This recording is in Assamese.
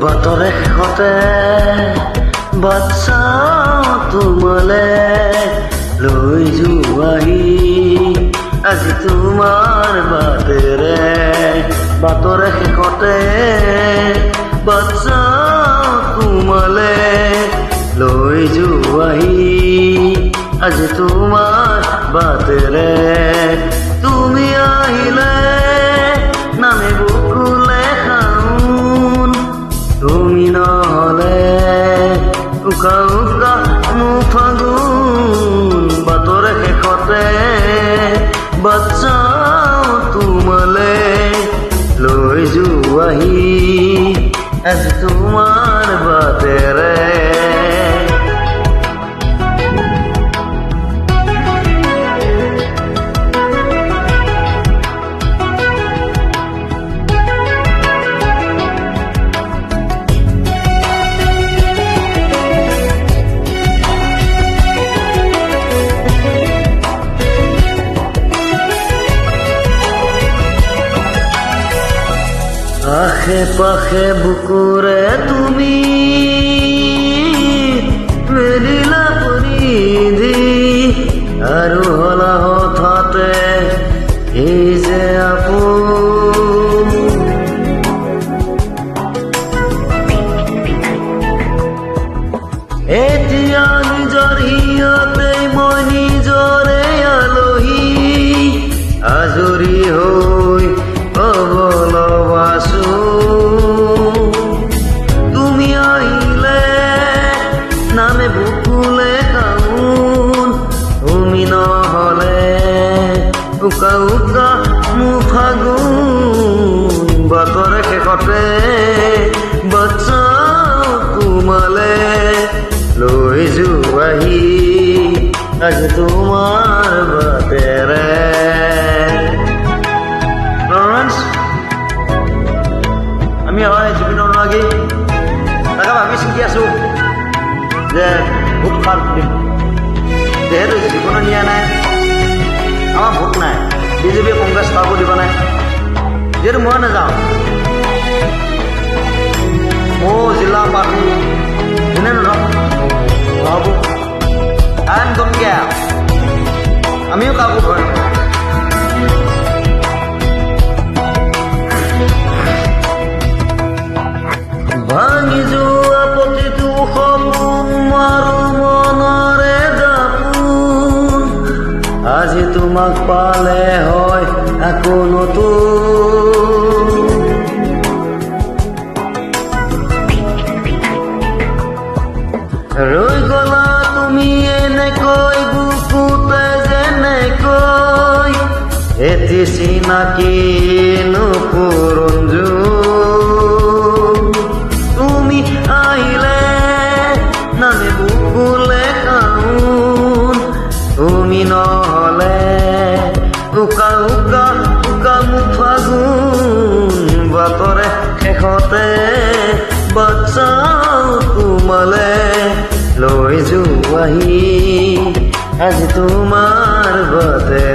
বাটৰে শেষতে বাট চাওঁ তোমালে লৈ যোৱাহি আজি তোমাৰ বাটেৰে বাটৰে শেষতে বাট চাওঁ তোমালে লৈ যোৱাহি আজি তোমাৰ বাটেৰে তুমি আহিলে নামে বুকুলে খাউন তুমি নহলে উকা উকা মোৰ ফাগুন বাটৰে শেষতে বাট চাওঁ তোমালে লৈ যোৱাহি আজি তোমাৰ বাটেৰে আশে পাশে বুকুৰে তুমি মেলিলা পৰিধি আৰু হলা হঠাতে এই যে আপোন এতিয়া নিজৰ হিয়তেই মই নিজৰে আলহী আজৰি হৈ তুমি আহিলে নামে বুকুলে খাউন তুমি নহলে উকা উকা মোৰ ফাগুন বাটৰে শেষতে বাট চাওঁ তোমালে লৈ যোৱাহি আজি তোমাৰ বাটেৰে আমি হয় জুবিনৰ লাগি তাকে ভাবি চিন্তি আছো যে ভোট কাক দিম যিহেতু জীৱনৰ নিয়া নাই আমাৰ ভোট নাই বিজেপি কংগ্ৰেছ কাকো দিব নাই যিহেতু মই নাযাওঁ মোৰ জিলা পাৰ্টি যোনে নহওক নহ'ব আইন দমকীয়া আমিও কাকো ভয় নকৰোঁ ভাঙি যোৱা প্ৰতিটো সপোন আৰু মনৰে দাপোন আজি তোমাক পালে হয় আকৌ নতুন ৰৈ গলা তুমি এনেকৈ বুকুতে যেনেকৈ এটি চিনাকি নুপুৰঞ্জু আহিলে নামে বুকুলে খাউন তুমি নহলে উকা উকা উকা মোৰ ফাগুন বাটৰে শেষতে বাট চাওঁ তোমালে লৈ যোৱাহি আজি তোমাৰ বাটে